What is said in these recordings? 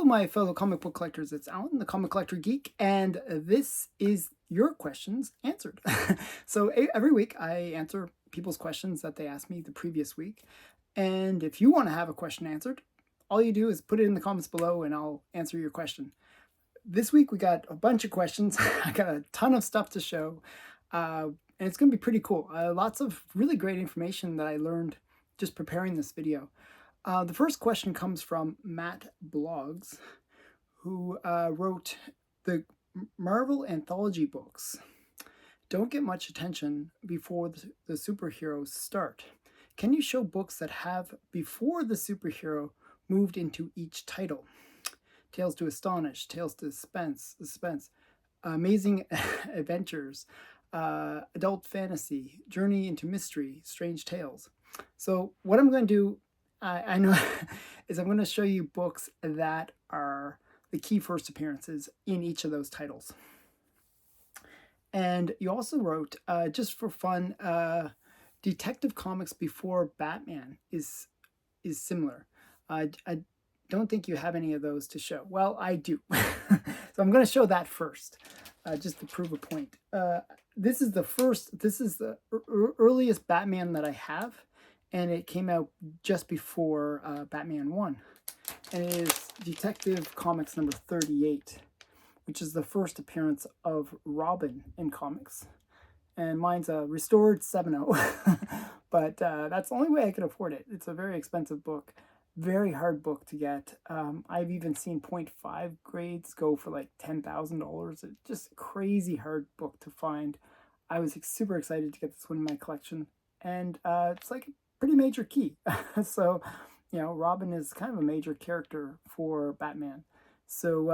my fellow comic book collectors. It's Alan, the Comic Collector Geek, and this is your questions answered. So every week I answer people's questions that they asked me the previous week. And if you want to have a question answered, all you do is put it in the comments below and I'll answer your question. This week we got a bunch of questions. I got a ton of stuff to show, and it's going to be pretty cool. Lots of really great information that I learned just preparing this video. The first question comes from Matt Blogs, who wrote, the Marvel anthology books don't get much attention before the superheroes start. Can you show books that have, before the superhero moved into each title? Tales to Astonish, Tales to Suspense, Amazing Adventures, Adult Fantasy, Journey into Mystery, Strange Tales. So what I'm going to do, I know, is I'm going to show you books that are the key first appearances in each of those titles. And you also wrote, just for fun, Detective Comics before Batman is similar. I don't think you have any of those to show. Well, I do. So I'm going to show that first, just to prove a point. This is the earliest Batman that I have, and it came out just before Batman 1. And it is Detective Comics number 38, which is the first appearance of Robin in comics. And mine's a restored 7.0, but that's the only way I could afford it. It's a very expensive book, very hard book to get. I've even seen 0.5 grades go for like $10,000. It's just a crazy hard book to find. I was super excited to get this one in my collection, and it's like a pretty major key. So, you know, Robin is kind of a major character for Batman. So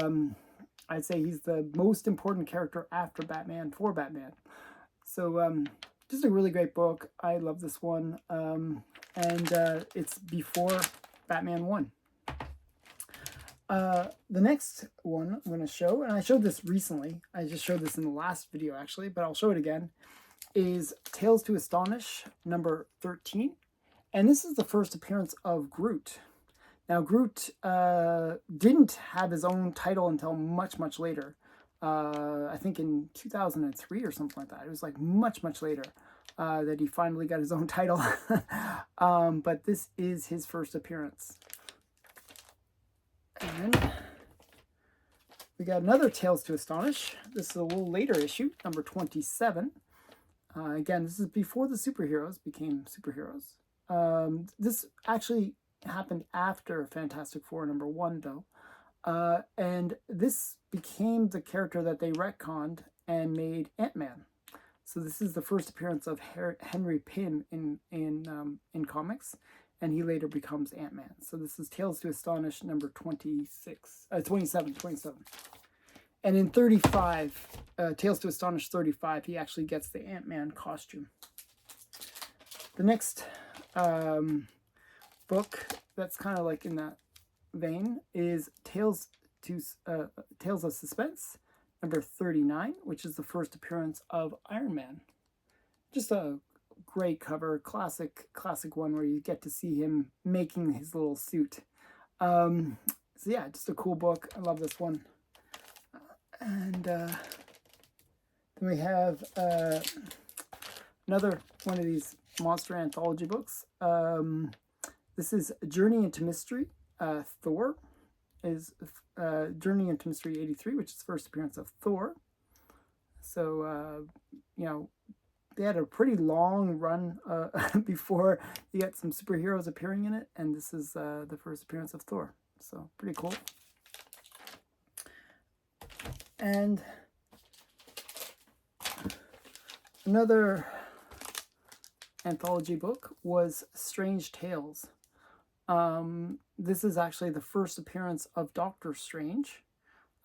I'd say he's the most important character after Batman for Batman. So just a really great book. I love this one. And it's before Batman 1. The next one I'm going to show, and I showed this recently. I just showed this in the last video, actually, but I'll show it again, is Tales to Astonish number 13. And this is the first appearance of Groot. Now, Groot didn't have his own title until much, much later. I think in 2003 or something like that. It was like much, much later that he finally got his own title. But this is his first appearance. And we got another Tales to Astonish. This is a little later issue, number 27. Again, this is before the superheroes became superheroes. This actually happened after Fantastic Four number 1, though. And this became the character that they retconned and made Ant-Man. So this is the first appearance of Henry Pym in comics, and he later becomes Ant-Man. So this is Tales to Astonish number 27. And in 35, Tales to Astonish 35, he actually gets the Ant-Man costume. The next book that's kind of like in that vein is Tales of Suspense number 39, which is the first appearance of Iron Man. Just a great cover, classic one where you get to see him making his little suit. So yeah, just a cool book. I love this one. And then we have another one of these monster anthology books. This is Journey into Mystery. Thor is Journey into Mystery 83, which is the first appearance of Thor. So, you know, they had a pretty long run before you get some superheroes appearing in it, and this is the first appearance of Thor. So, pretty cool. And another anthology book was Strange Tales. This is actually the first appearance of Doctor Strange.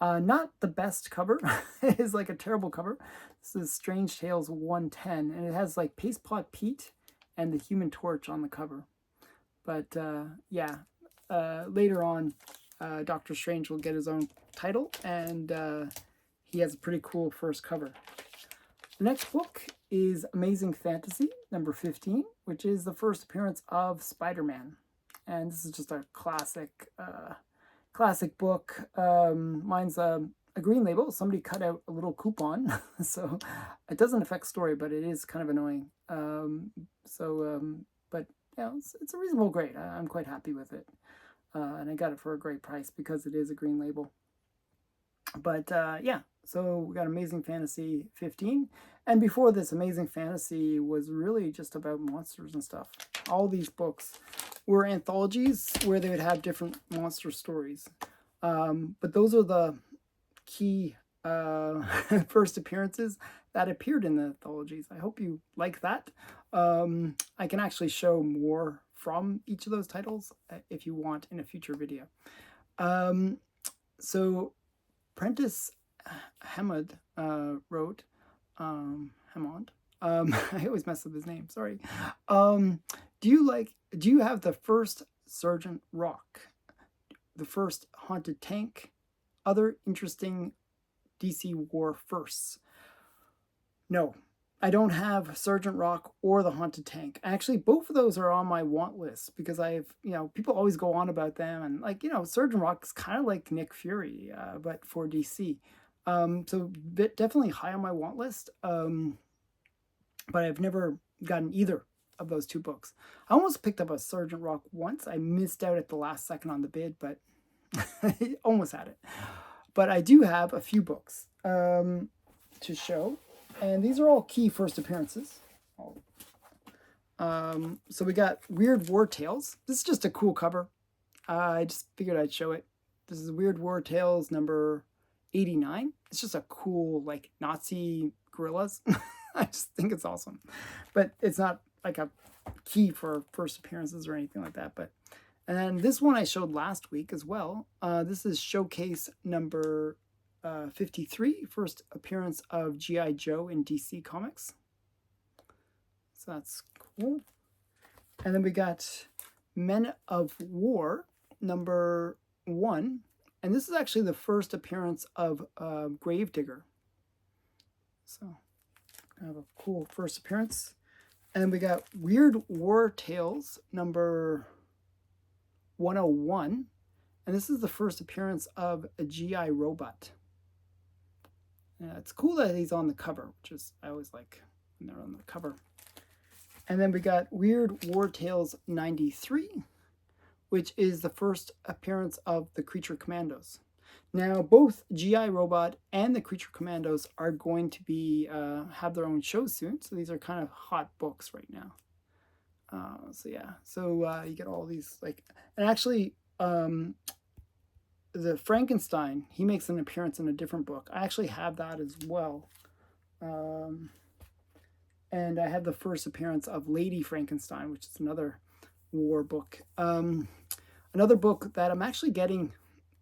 Not the best cover. It is like a terrible cover. This is Strange Tales 110, and it has like Paste Pot Pete and the Human Torch on the cover. But yeah, later on, Doctor Strange will get his own title, and he has a pretty cool first cover. The next book is Amazing Fantasy number 15, which is the first appearance of Spider-Man. And this is just a classic classic book. Mine's a green label. Somebody cut out a little coupon, so it doesn't affect story, but it is kind of annoying. But yeah, it's a reasonable grade. I'm quite happy with it, and I got it for a great price because it is a green label. But yeah, so we got Amazing Fantasy 15, and before this, Amazing Fantasy was really just about monsters and stuff. All these books were anthologies where they would have different monster stories. But those are the key first appearances that appeared in the anthologies. I hope you like that. I can actually show more from each of those titles if you want in a future video. So Prentice Hammond wrote, Hammond. I always mess up his name. Sorry. Do you have the first Sgt Rock, the first Haunted Tank, other interesting DC War firsts? No, I don't have Sgt Rock or the Haunted Tank. Actually, both of those are on my want list because people always go on about them, and Sgt Rock is kind of like Nick Fury, but for DC. So definitely high on my want list. But I've never gotten either of those two books. I almost picked up a Sgt Rock once. I missed out at the last second on the bid, but I almost had it. But I do have a few books to show, and these are all key first appearances. So we got Weird War Tales. This is just a cool cover. I just figured I'd show it. This is Weird War Tales number 89. It's just a cool, like, Nazi guerrillas. I just think it's awesome. But it's not like a key for first appearances or anything like that. And then this one I showed last week as well. This is Showcase number 53, first appearance of G.I. Joe in DC Comics. So that's cool. And then we got Men of War number 1. And this is actually the first appearance of Gravedigger. So kind of a cool first appearance. And then we got Weird War Tales number 101. And this is the first appearance of a GI Robot. Yeah, it's cool that he's on the cover, which is, I always like when they're on the cover. And then we got Weird War Tales 93, which is the first appearance of the Creature Commandos. Now, both GI Robot and the Creature Commandos are going to be have their own shows soon, so these are kind of hot books right now. So yeah, so you get all these, like, and actually, the Frankenstein, he makes an appearance in a different book. I actually have that as well. And I have the first appearance of Lady Frankenstein, which is another war book. Another book that I'm actually getting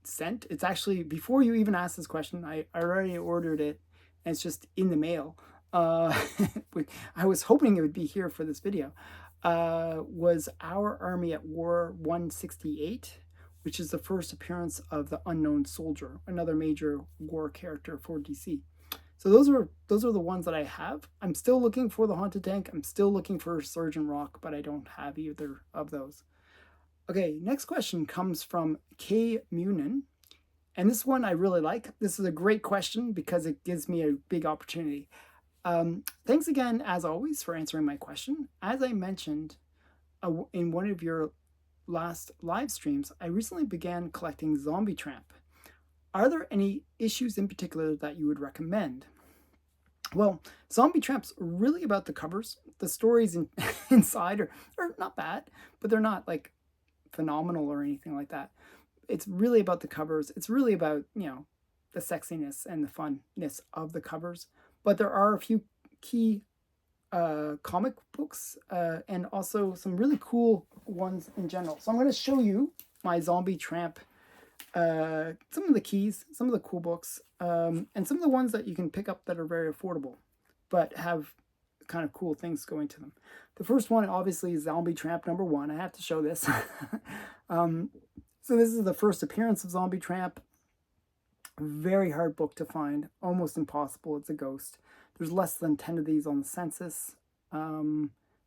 sent. It's actually, before you even asked this question, I already ordered it, and it's just in the mail. I was hoping it would be here for this video. Was Our Army at War 168, which is the first appearance of the Unknown Soldier, another major war character for DC. So those are the ones that I have. I'm still looking for the Haunted Tank. I'm still looking for Sgt Rock, but I don't have either of those. Okay, next question comes from K. Munin. And this one I really like. This is a great question because it gives me a big opportunity. Thanks again, as always, for answering my question. As I mentioned in one of your last live streams, I recently began collecting Zombie Tramp. Are there any issues in particular that you would recommend? Well, Zombie Tramp's really about the covers. The stories inside are not bad, but they're not like phenomenal or anything like that. It's really about the covers. It's really about, the sexiness and the funness of the covers. But there are a few key comic books and also some really cool ones in general. So I'm going to show you my Zombie Tramp, some of the keys, some of the cool books, and some of the ones that you can pick up that are very affordable, but have kind of cool things going to them. The first one, obviously, is Zombie Tramp number 1. I have to show this. So this is the first appearance of Zombie Tramp. Very hard book to find, almost impossible. It's a ghost. There's less than 10 of these on the census.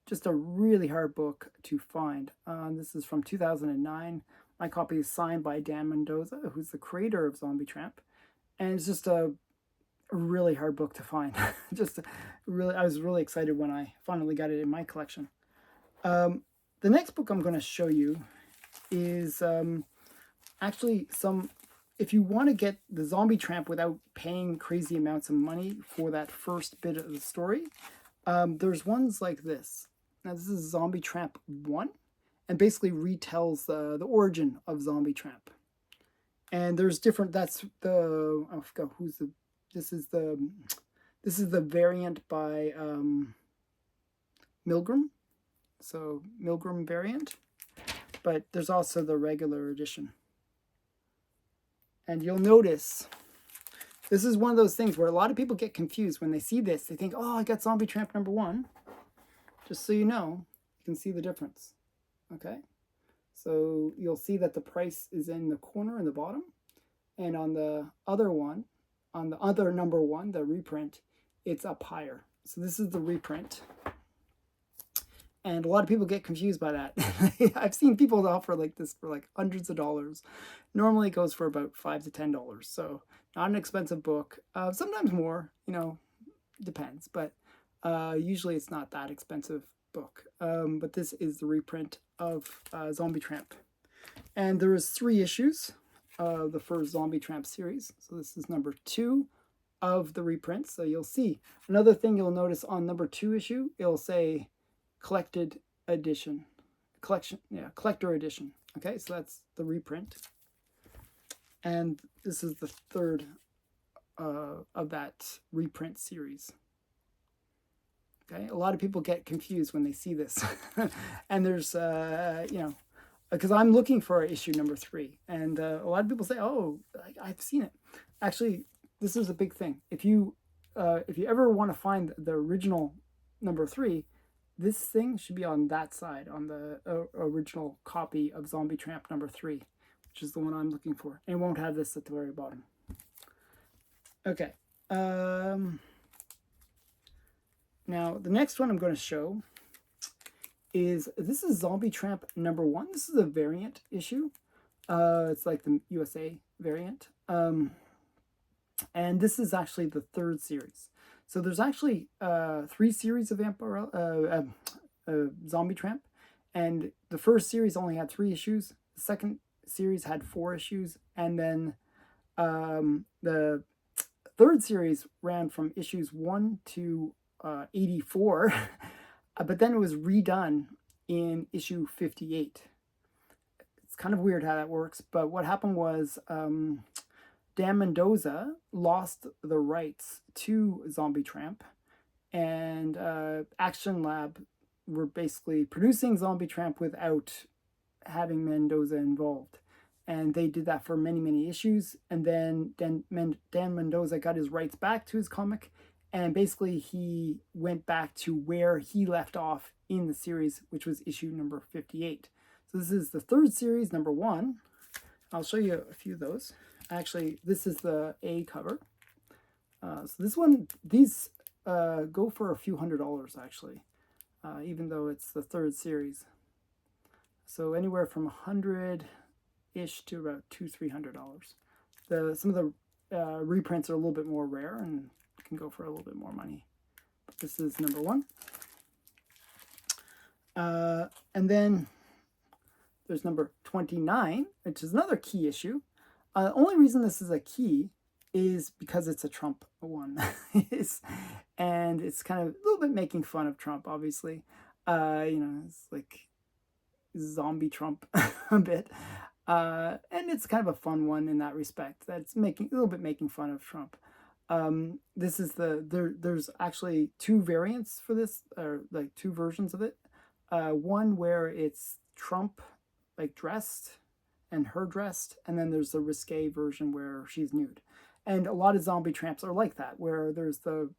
Just a really hard book to find. This is from 2009. My copy is signed by Dan Mendoza, who's the creator of Zombie Tramp, and it's just a really hard book to find. Just really, I was really excited when I finally got it in my collection. The next book I'm going to show you is actually some. If you want to get the Zombie Tramp without paying crazy amounts of money for that first bit of the story, there's ones like this. Now this is Zombie Tramp 1, and basically retells the origin of Zombie Tramp. And there's different. That's the I forgot who's the. This is the variant by Milgram. So Milgram variant, but there's also the regular edition. And you'll notice this is one of those things where a lot of people get confused when they see this. They think, oh, I got Zombie Tramp #1. Just so you know, you can see the difference. Okay? So you'll see that the price is in the corner in the bottom. And on the other one, on the other #1, the reprint, it's up higher. So this is the reprint. And a lot of people get confused by that. I've seen people offer like this for like hundreds of dollars. Normally it goes for about $5 to $10. So not an expensive book. Sometimes more, depends. But usually it's not that expensive book. But this is the reprint of Zombie Tramp. And there is 3 issues of the first Zombie Tramp series. So this is #2 of the reprint. So you'll see. Another thing you'll notice on #2 issue, it'll say collected edition, collector edition. Okay, so that's the reprint, and this is the 3rd of that reprint series. Okay, a lot of people get confused when they see this, and there's because I'm looking for issue #3, and a lot of people say, "Oh, I've seen it." Actually, this is a big thing. If you ever want to find the original #3. This thing should be on that side, on the original copy of Zombie Tramp #3, which is the one I'm looking for. And it won't have this at the very bottom. Okay. Now, the next one I'm going to show is, this is Zombie Tramp #1. This is a variant issue. It's like the USA variant. And this is actually the 3rd series. So there's actually 3 series of Zombie Tramp, and the first series only had 3 issues. The second series had 4 issues, and then the 3rd series ran from issues 1 to 84, but then it was redone in issue 58. It's kind of weird how that works, but what happened was Dan Mendoza lost the rights to Zombie Tramp, and Action Lab were basically producing Zombie Tramp without having Mendoza involved. And they did that for many, many issues. And then Dan Mendoza got his rights back to his comic, and basically he went back to where he left off in the series, which was issue #58. So this is the 3rd series, #1. I'll show you a few of those. Actually, this is the A cover. So this one, these go for a few $100s actually, even though it's the 3rd series. So anywhere from $100-ish to about $200-300. Some of the reprints are a little bit more rare and can go for a little bit more money. But this is #1. And then there's #29, which is another key issue. The only reason this is a key is because it's a Trump one. And it's kind of a little bit making fun of Trump, obviously. It's like zombie Trump a bit. And it's kind of a fun one in that respect. That's making a little bit making fun of Trump. This is there's actually 2 variants for this, or like 2 versions of it. One where it's Trump like dressed and her dressed, and then there's the risque version where she's nude. And a lot of Zombie Tramps are like that, where there's the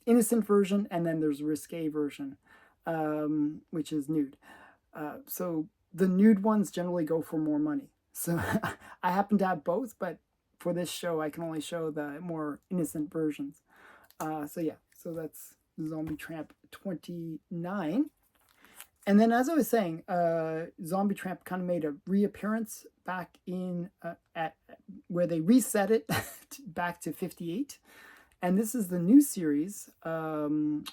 innocent version, and then there's a risque version, which is nude. So the nude ones generally go for more money. So I happen to have both, but for this show, I can only show the more innocent versions. So that's Zombie Tramp 29. And then, as I was saying, Zombie Tramp kind of made a reappearance back in at where they reset it back to 58. And this is the new series of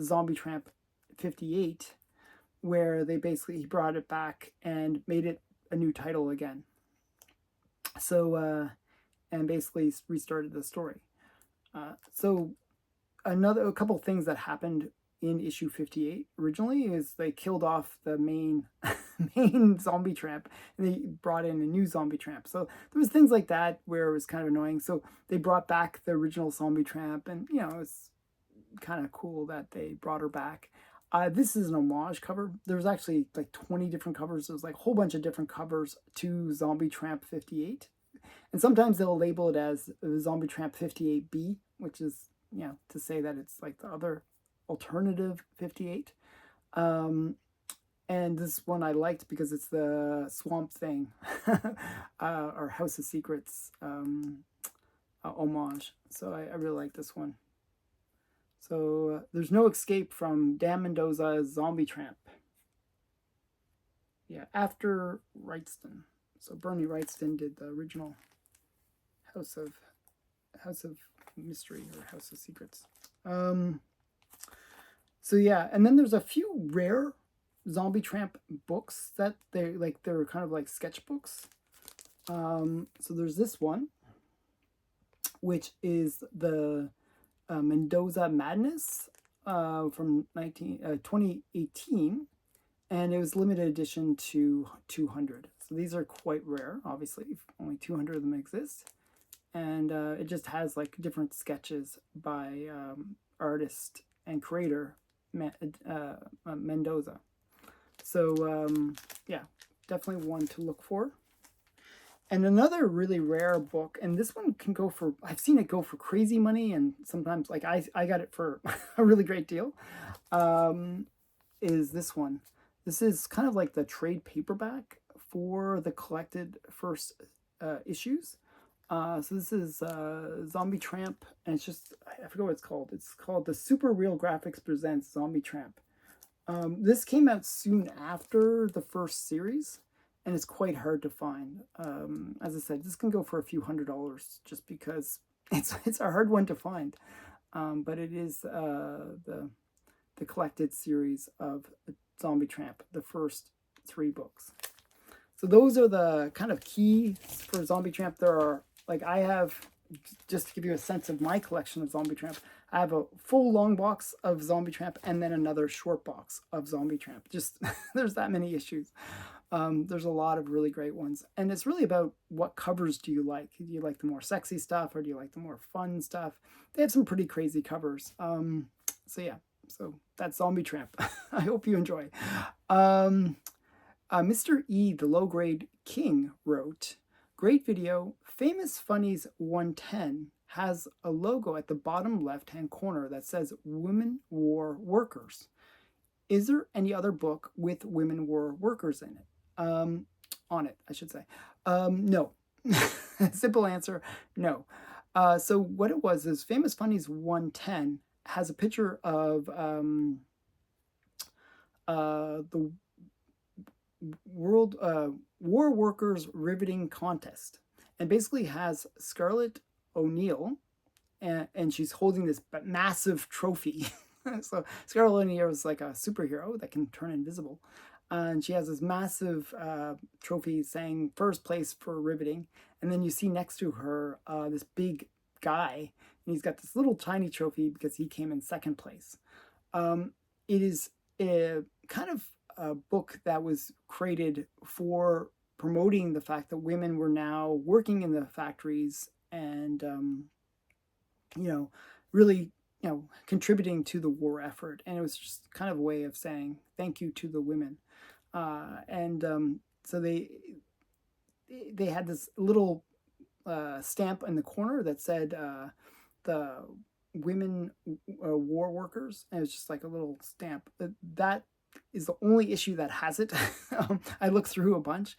Zombie Tramp 58, where they basically brought it back and made it a new title again. So, and basically restarted the story. So, a couple things that happened in issue 58 originally is they killed off the main main zombie tramp and they brought in a new zombie tramp. So there was things like that where it was kind of annoying. So they brought back the original zombie tramp, and you know, it was kind of cool that they brought her back. This is an homage cover. There was actually like 20 different covers. There was like a whole bunch of different covers to Zombie Tramp 58. And sometimes they'll label it as Zombie Tramp 58B, which is, you know, to say that it's like the other alternative 58. And this one I liked because it's the Swamp Thing or House of Secrets homage. So I really like this one. So there's no escape from Dan Mendoza's Zombie Tramp. Yeah, after Wrightston. So Bernie Wrightston did the original House of Mystery or House of Secrets. So yeah, and then there's a few rare Zombie Tramp books that they're kind of like sketchbooks. So there's this one, which is the Mendoza Madness from 2018, and it was limited edition to 200. So these are quite rare, obviously. Only 200 of them exist. And it just has like different sketches by artist and creator Mendoza. So yeah, definitely one to look for. And another really rare book, and this one can go for, I've seen it go for crazy money, and sometimes like I got it for a really great deal, is this one. This is kind of like the trade paperback for the collected first issues. So this is Zombie Tramp, and it's just, I forget what it's called. It's called The Super Real Graphics Presents Zombie Tramp. This came out soon after the first series, and it's quite hard to find. As I said, this can go for a few $100s just because it's a hard one to find. But it is the collected series of Zombie Tramp, the first 3 books. So those are the kind of keys for Zombie Tramp. There are, like, I have, just to give you a sense of my collection of Zombie Tramp, I have a full long box of Zombie Tramp and then another short box of Zombie Tramp. Just, there's that many issues. There's a lot of really great ones. And it's really about what covers do you like? Do you like the more sexy stuff or do you like the more fun stuff? They have some pretty crazy covers. So yeah, so that's Zombie Tramp. I hope you enjoy. Mr. E, the low-grade king, wrote, "Great video. Famous Funnies 110 has a logo at the bottom left-hand corner that says Women War Workers. Is there any other book with women war workers in it? On it, I should say. No." Simple answer, no. So what it was is Famous Funnies 110 has a picture of the World War Workers Riveting Contest, and basically has Scarlett O'Neill, and she's holding this massive trophy. So Scarlett O'Neill is like a superhero that can turn invisible, and she has this massive trophy saying first place for riveting, and then you see next to her this big guy, and he's got this little tiny trophy because he came in second place. It is a kind of a book that was created for promoting the fact that women were now working in the factories and, you know, really, you know, contributing to the war effort. And it was just kind of a way of saying thank you to the women. So they had this little stamp in the corner that said the women war workers, and it was just like a little stamp. That is the only issue that has it. I looked through a bunch.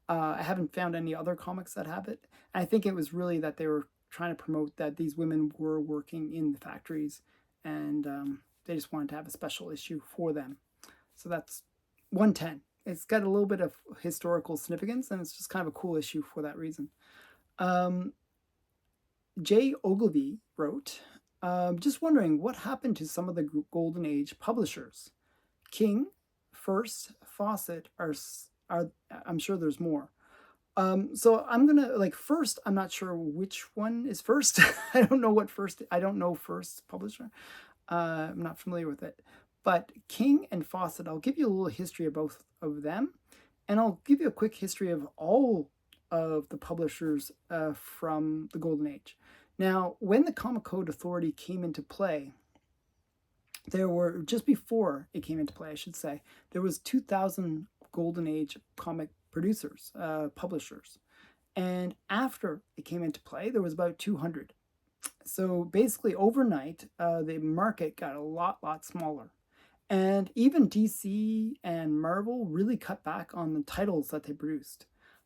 I haven't found any other comics that have it. And I think it was really that they were trying to promote that these women were working in the factories, and they just wanted to have a special issue for them. So that's 110. It's got a little bit of historical significance, and it's just kind of a cool issue for that reason. Um, Jay Ogilvy wrote, just wondering what happened to some of the Golden Age publishers. King, First, Fawcett are I'm sure there's more. So I'm gonna like first. I'm not sure which one is first. I don't know what first. I don't know first publisher. I'm not familiar with it. But King and Fawcett, I'll give you a little history of both of them, and I'll give you a quick history of all of the publishers from the Golden Age. Now, when the Comic Code Authority came into play, there were, just before it came into play, I should say, there was 2,000 Golden Age comic producers, publishers. And after it came into play, there was about 200. So basically, overnight, the market got a lot smaller. And even DC and Marvel really cut back on the titles that they produced.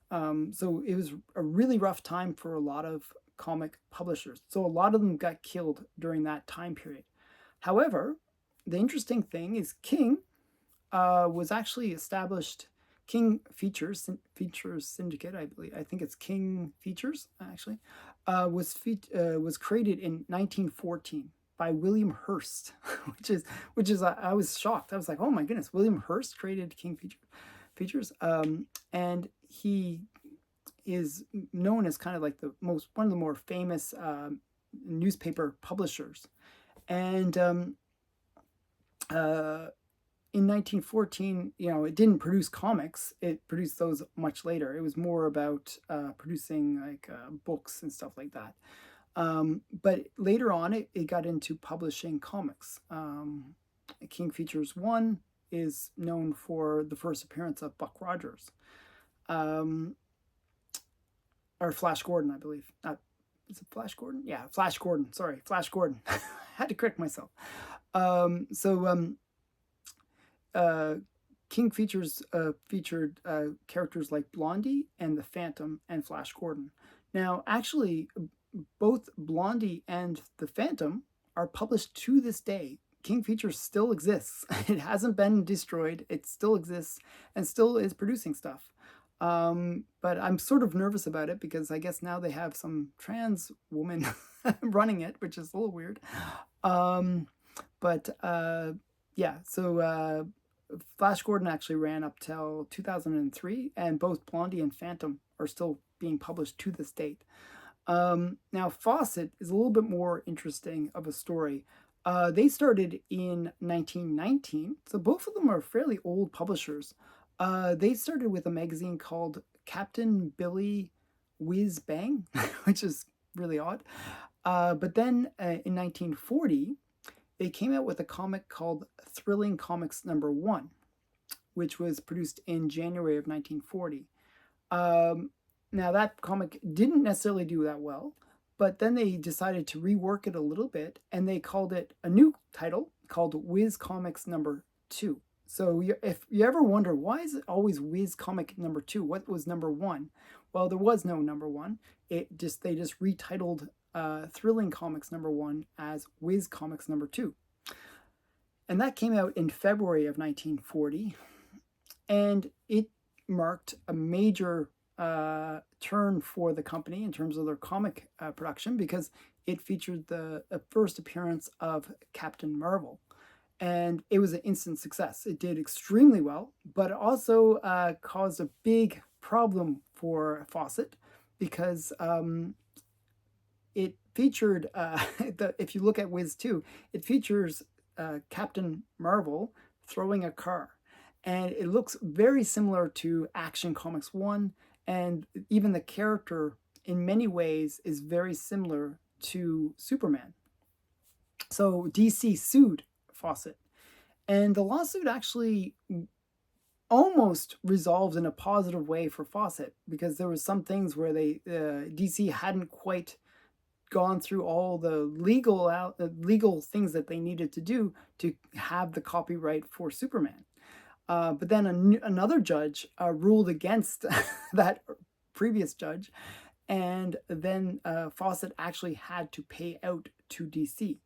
So it was a really rough time for a lot of comic publishers. So a lot of them got killed during that time period. However, the interesting thing is King was actually established. King Features Syndicate, I believe. I think it's King Features actually. Was created in 1914 by William Hearst, which is I was shocked. I was like, oh my goodness, William Hearst created King Features, and he is known as kind of like one of the more famous newspaper publishers, and in 1914, it didn't produce comics. It produced those much later. It was more about producing like books and stuff like that. But later on, it got into publishing comics. King Features 1 is known for the first appearance of Buck Rogers. Or Flash Gordon, I believe. Is it Flash Gordon? Yeah, Flash Gordon. Sorry, Flash Gordon. I had to correct myself. King Features featured characters like Blondie and the Phantom and Flash Gordon. Now, actually, both Blondie and the Phantom are published to this day. King Features still exists. It hasn't been destroyed. It still exists and still is producing stuff. But I'm sort of nervous about it because I guess now they have some trans woman running it, which is a little weird. Yeah, so Flash Gordon actually ran up till 2003, and both Blondie and Phantom are still being published to this date. Now, Fawcett is a little bit more interesting of a story. They started in 1919, so both of them are fairly old publishers. They started with a magazine called Captain Billy Whiz Bang, which is really odd. But then in 1940, they came out with a comic called Thrilling Comics number 1, which was produced in January of 1940. Now, that comic didn't necessarily do that well, but then they decided to rework it a little bit, and they called it a new title called Whiz Comics number 2. So if you ever wonder, why is it always Whiz Comic number 2? What was number 1? Well, there was no number 1. They just retitled Thrilling Comics number 1 as Whiz Comics number 2. And that came out in February of 1940. And it marked a major turn for the company in terms of their comic production, because it featured the first appearance of Captain Marvel. And it was an instant success. It did extremely well, but it also caused a big problem for Fawcett because it featured, if you look at Whiz 2, it features Captain Marvel throwing a car. And it looks very similar to Action Comics 1, and even the character in many ways is very similar to Superman. So DC sued Fawcett, and the lawsuit actually almost resolved in a positive way for Fawcett, because there was some things where DC hadn't quite gone through all the legal things that they needed to do to have the copyright for Superman. But then another judge ruled against that previous judge, and then Fawcett actually had to pay out to DC.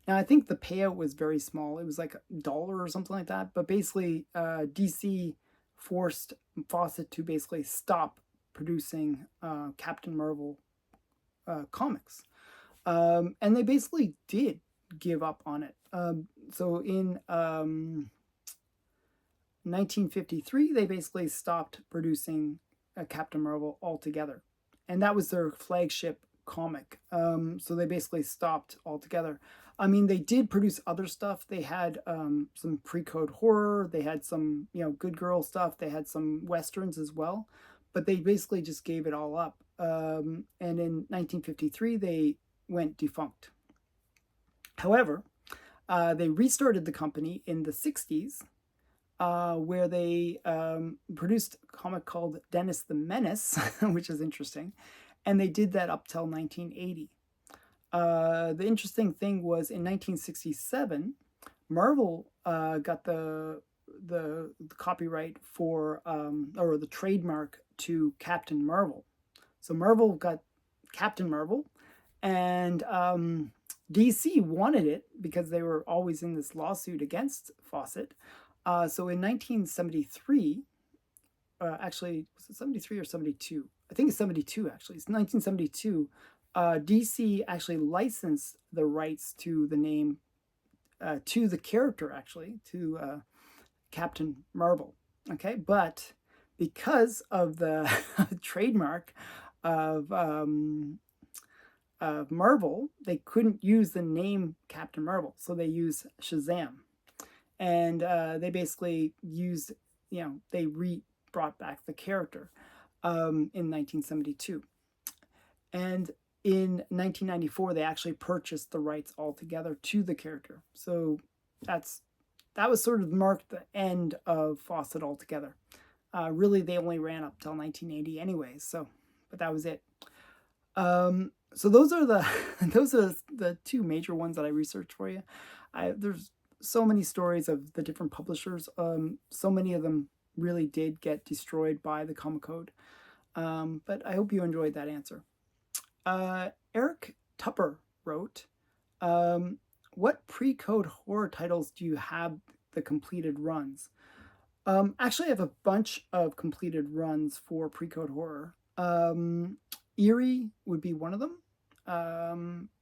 Now, I think the payout was very small. It was like $1 or something like that. But basically, DC forced Fawcett to basically stop producing Captain Marvel comics. And they basically did give up on it. So in 1953, they basically stopped producing Captain Marvel altogether. And that was their flagship comic. So they basically stopped altogether. I mean, they did produce other stuff. They had some pre-code horror. They had some, good girl stuff. They had some westerns as well. But they basically just gave it all up. And in 1953, they went defunct. However, they restarted the company in the 60s, where they produced a comic called Dennis the Menace, which is interesting. And they did that up till 1980. The interesting thing was in 1967, Marvel got the copyright for, or the trademark to Captain Marvel. So Marvel got Captain Marvel, and DC wanted it because they were always in this lawsuit against Fawcett. So in 1973, actually, was it 73 or 72? I think it's 72, actually. It's 1972. DC actually licensed the rights to the name, to the character, actually, to Captain Marvel. Okay, but because of the trademark of Marvel, they couldn't use the name Captain Marvel, so they used Shazam. And they basically used, they brought back the character in 1972. And in 1994, they actually purchased the rights altogether to the character. So that was sort of marked the end of Fawcett altogether. Really, they only ran up till 1980 anyways. So, but that was it. So those are the two major ones that I researched for you. There's so many stories of the different publishers. So many of them really did get destroyed by the Comic Code. But I hope you enjoyed that answer. Eric Tupper wrote, what pre-code horror titles do you have the completed runs? Actually, I have a bunch of completed runs for pre-code horror. Eerie would be one of them.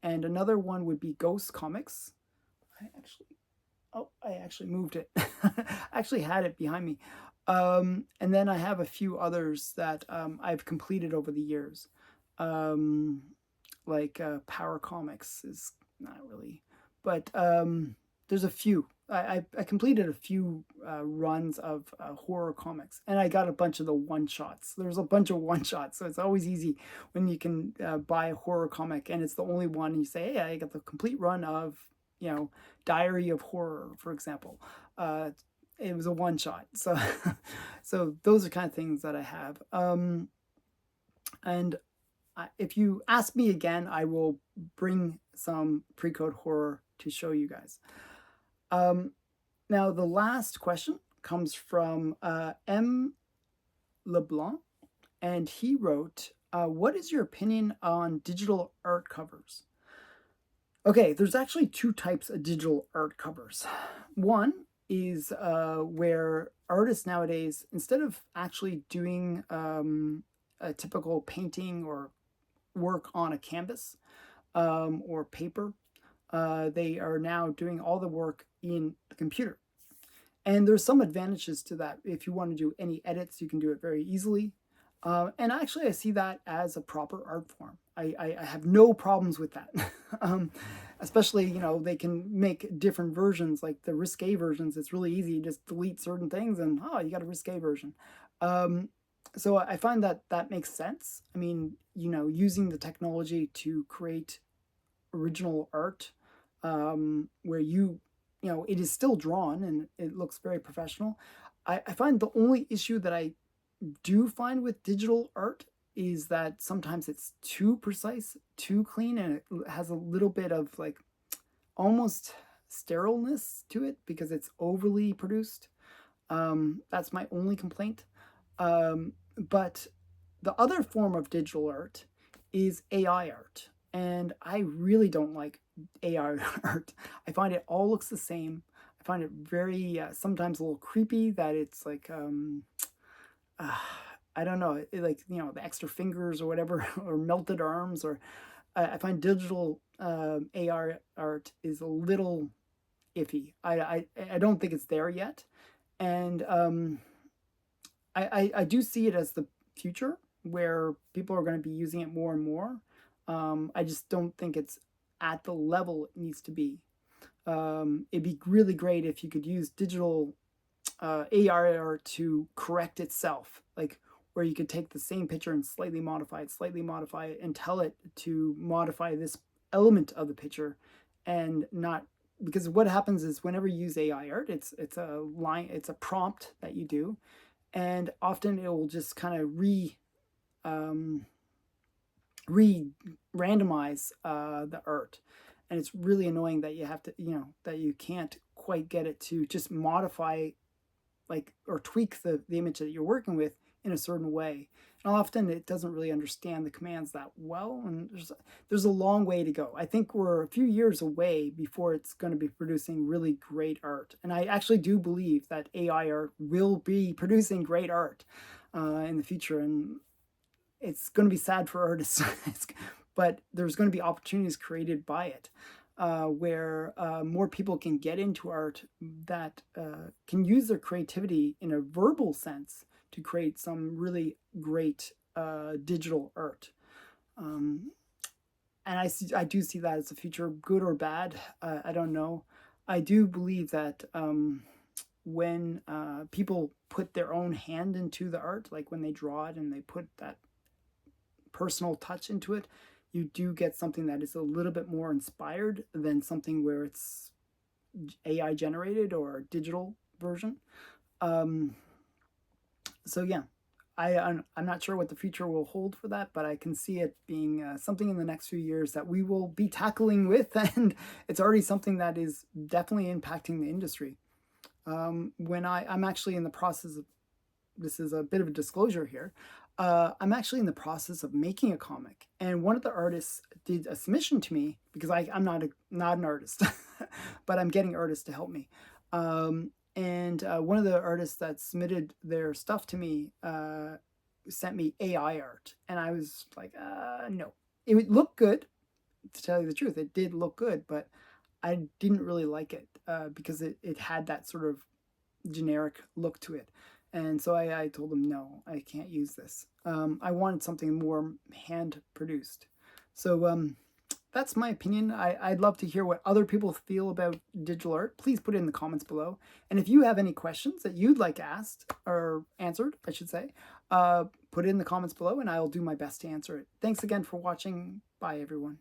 And another one would be Ghost Comics. I actually moved it. I actually had it behind me. And then I have a few others that I've completed over the years. Like Power Comics is not really, but there's a few. I completed a few runs of horror comics, and I got a bunch of the one-shots. There's a bunch of one-shots, so it's always easy when you can buy a horror comic, and it's the only one, and you say, hey, I got the complete run of, Diary of Horror, for example. It was a one-shot, so so those are kind of things that I have. And if you ask me again, I will bring some pre-code horror to show you guys. Now, the last question comes from M. LeBlanc, and he wrote, what is your opinion on digital art covers? Okay, there's actually two types of digital art covers. One is where artists nowadays, instead of actually doing a typical painting or work on a canvas or paper, they are now doing all the work in the computer. And there's some advantages to that. If you want to do any edits, you can do it very easily. And actually, I see that as a proper art form. I have no problems with that. Especially, they can make different versions, like the risque versions. It's really easy. You just delete certain things and, you got a risque version. So I find that makes sense. I mean, using the technology to create original art, where it is still drawn and it looks very professional. I find the only issue that I do find with digital art is that sometimes it's too precise, too clean, and it has a little bit of like almost sterileness to it because it's overly produced. That's my only complaint. But the other form of digital art is AI art. And I really don't like AI art. I find it all looks the same. I find it very sometimes a little creepy that it's like uh, I don't know, like the extra fingers or whatever, or melted arms, or I find digital AR art is a little iffy. I don't think it's there yet, and I do see it as the future where people are going to be using it more and more. I just don't think it's at the level it needs to be. It'd be really great if you could use digital AR to correct itself, like where you could take the same picture and slightly modify it, and tell it to modify this element of the picture, and not because what happens is whenever you use AI art, it's a line, it's a prompt that you do, and often it will just kind of um, re randomize the art, and it's really annoying that you have to that you can't quite get it to just modify like or tweak the image that you're working with in a certain way. And often it doesn't really understand the commands that well, and there's a long way to go. I think we're a few years away before it's going to be producing really great art, and I actually do believe that AI art will be producing great art in the future, and it's going to be sad for artists, but there's going to be opportunities created by it, where more people can get into art that can use their creativity in a verbal sense to create some really great digital art. Um, and I do see that as a future, good or bad. I don't know. I do believe that when people put their own hand into the art, like when they draw it and they put that personal touch into it, you do get something that is a little bit more inspired than something where it's AI generated or a digital version. Um, so yeah, I'm not sure what the future will hold for that, but I can see it being something in the next few years that we will be tackling with, and it's already something that is definitely impacting the industry. When I'm actually in the process of, this is a bit of a disclosure here. I'm actually in the process of making a comic, and one of the artists did a submission to me because I'm not an artist, but I'm getting artists to help me. And one of the artists that submitted their stuff to me sent me AI art, and I was like, no, it would look good. To tell you the truth, it did look good, but I didn't really like it because it had that sort of generic look to it. And so I told them, no, I can't use this. I wanted something more hand produced. So that's my opinion. I'd love to hear what other people feel about digital art. Please put it in the comments below. And if you have any questions that you'd like asked or answered, I should say, put it in the comments below and I'll do my best to answer it. Thanks again for watching. Bye, everyone.